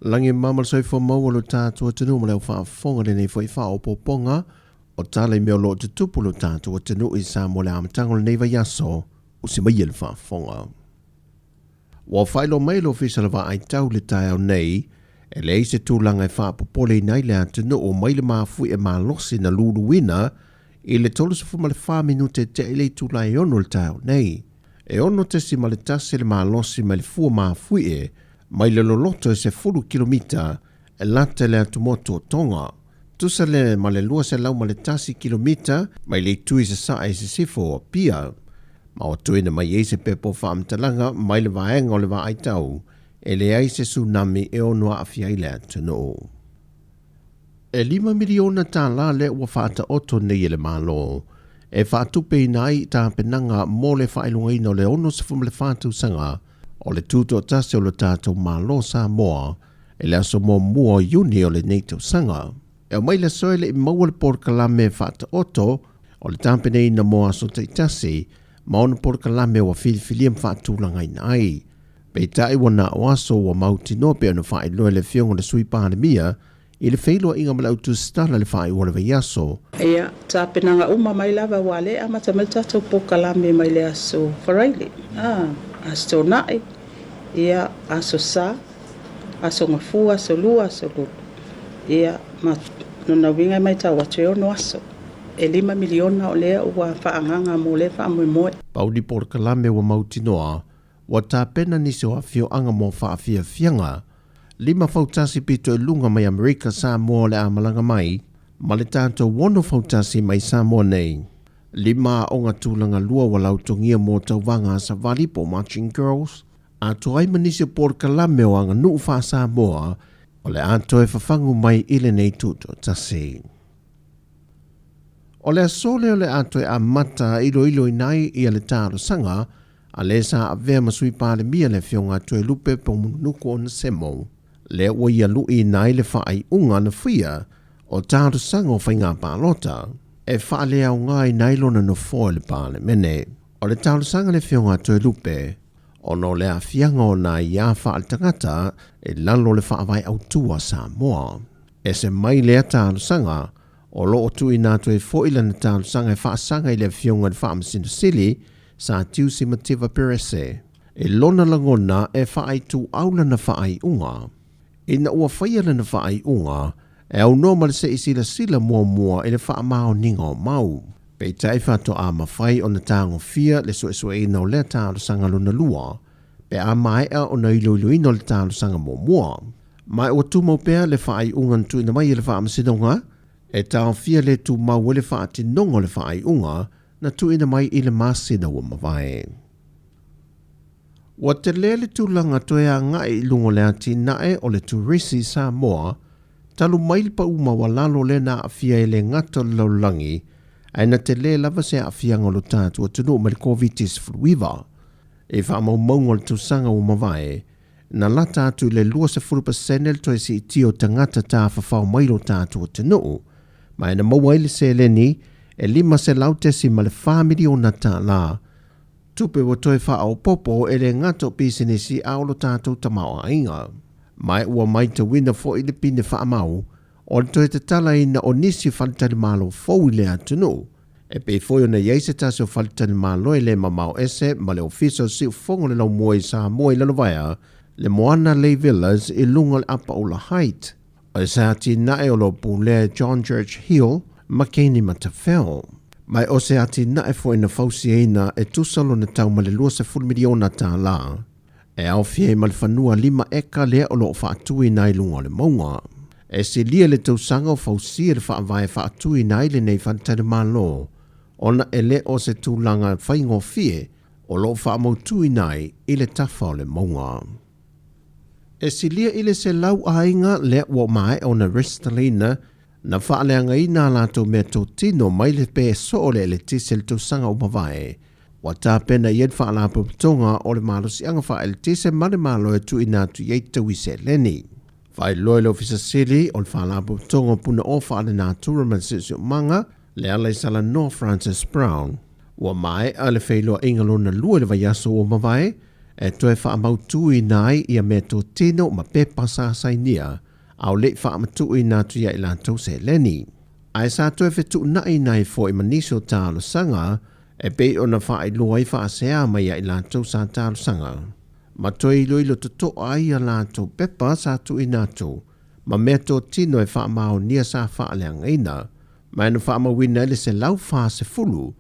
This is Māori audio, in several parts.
Langi mamal soi fo mau lo tātua tunu ma leo whaafonga le nei fwoi whao poponga o tala I meo lo te tupu lo tātua tunu I Sāmoa le amatango le neiva yaso o si mai le whaafonga. Wa whailo mai lo fisala wa ai tau le tai au nei e le eise tūlanga I whaapopole nei le atunu o mai le maafui e malosi na luluina I le tolu se fuma le 5 minute te ele tūlai ono le tai au nei. E ono te si ma le tase le malosi ma le fua maafui e mai le loloto e se 10 kilomita e lata le atumoto o tonga. Tusa le ma le lua se lau ma le tasi kilomita mai le tui se saa e se sifo o pia. Ma o tuina mai e se pepo whaamtalanga mai le vaenga o le va aitau e le ai se tsunami e onua awhia I le atunu. E 5 miliona Tala le ua whaata oto nei le malo. E whaatupe nai ta penanga mo le whailunga ino le ono se fuma le whaatu sanga o le tuto tase o le tātou malo Sāmoa e le aso mō mua uni o le neitau sanga. E o mai le soele I maua le porkalame whaata oto o le tāpene ina mo aso te tasi ma ona porkalame wa filifiliam whaatulanga ina ai. Pei tai wana o aso wa mauti no pe ona whailua le fionga le sui pandemia I le whailua inga mala utu stala le whai wana veiaso. Ia, tāpenanga uma mai lava wale a matamel tātou porkalame mai le aso wharaile. Aso nai. Ia aso sa, aso ngafua, aso lua, aso lulu. Ia nona winga mai tau atu ono aso. E 5 miliona o lea ua whaanganga mo le whaamoemoe. Paudi porkalame wa mauti noa, wa tāpena nisi o awhio anga mo whaafia fianga. 5 fautasi pito e lunga mai Amerika Sāmoa le amalanga mai, ma le tātou wono fautasi mai Sāmoa nei. 5 o ngā tūlanga lua wa lautongia mo tauwanga sa valipo Marching Girls, a toai manisi o porkalame o anga nuu wha Sāmoa o le ato e whafangu mai ile nei tuto tasi. O le asole o le ato e amata ilo inai I le tāro sanga, a le sa avea masui pāle mia le fionga ato e lupe po munuku o na semo, le ua ia lui nai le whaai unga na whia o tāro sanga o whainga pālota, e whaale au ngai nailona no fōe le pāle mene. O le tāro sanga le fionga ato e lupe, ono le a fianga o na ia whaal tangata e lalo le whaavai au tua Sāmoa. E se mai lea tālo sanga, o loo tui nātu e fōila na tālo sanga e whaasanga I le fionga le whaamasino sili sa tiusi mativa perese. E lona langona e whaai tu aula na whaai unga. E na ua whaiala na whaai unga, e au normal se isila sila mua e le whaamao ninga o mau. Pei tai whato a mawhai o na tāngo fia le soe ina o le tālo sanga luna lua, pe a mai o na iluina o le tālo sanga mua. Mai o tu mau pea le whaai unga tu ina mai le whaamasinonga, e tāo fia le tu mau le whaatinonga le whaai unga, na tu ina mai I le masina wa mawai. Wa te lele tu langa toe a ngai lungo le ati nae o le turisi Sāmoa, talu mai pa uma wa lalo le na afia I le ngata laulangi, aina te le lava se afia ngolo tātu o tunu ma le COVID-19 furuiva. E whaamau maungo le tusanga o mawai, na lata atu le 2% le toe si tio tangata tā whawhau mailo tātu o tunu, ma ina mawai se leni, e 5 se lautesi ma le 5 miliona Tala. Tupe wa toe wha au popo e le ngato pisinisi aolo tātou tamao a inga. Mai ua mai te wina fo I le pine wha mau, o le toe te tala ina o nisi whalitani malo fau I le atunu. E pe foio na yeise tase o whalitani malo e le mamau ese ma le official si ufongo le lau moe Sāmoa I lalovaya, le moana le villas I lunga le apa o la height. O e sa ati nae o lo pule John Church Hill, Makeni matawhel. Mai o se ati nae fo ina fausi eina e tusalo na tau ma le 20 miliona Tala. E au fie ma le whanua 5 eka lea o lo whaatui nai lunga le maunga. E se lia le tausanga o fausi le whaavai whaatui nai le nei whantane malo. Ona e le o se tūlanga whaingo fie o lo whaamautui nai I le tafa o le maunga. E se lia I le se lau ainga lea ua mai o na Ristalina na whaaleanga ina lato mea tō tino mai le pē so le tise le tausanga o mawai. Wa tāpena ied whaalapo pitonga o le malo si anga wha le tise mare malo e tu ina tu yeitau I se leni. Whai loe le ofisa sili o le whaalapo pitonga puna o whaale nā tura man sisi o manga le ala I sala no Francis Brown. Wa mai a le whailua ingalo na lua le vaiaso o mawai e toe whaamautui nai ia me tō tino ma pepa sāsainia au le whaamatui nā tu ia i lātou se leni. Ai sā toe whetu nai nai fo i maniso tālo sanga e pei o na wha i loa i whaasea mai ia i lātou sā tālo sanga. Ma toi ilo ilo to ai a lātou pepa sā tu i nātou ma mea tō tino e whaamao nia sā whaaleanga ina ma ena whaamawina ele se lau wha se fulu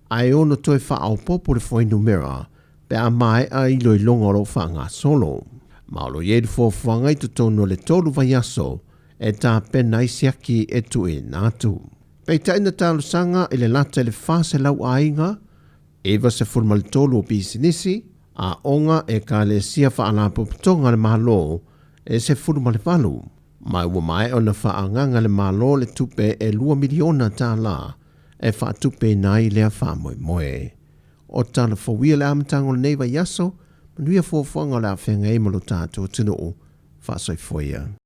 ai ono toi whaao popo le foi numera pe a mai a ilo i longoro wha ngā solo. Maolo yedu fōwhangai tu tono le tolu vai aso e tā pena isiaki e tu e nātu. Pei taina tālu sanga i le lata le whase lau ainga, ewa se furma le tolu o bisinisi, a onga e ka le sia whaalapo putonga le malo e se furma le walu. Mai ua mai o na whaanganga le malo le tupe e 2 miliona tā la e whaatupe nai lea whamoe moe. O tāna whawia le amatango le neiva yaso, manuia fōwhanga le a whenga e malo tātou tino o whasoi foia.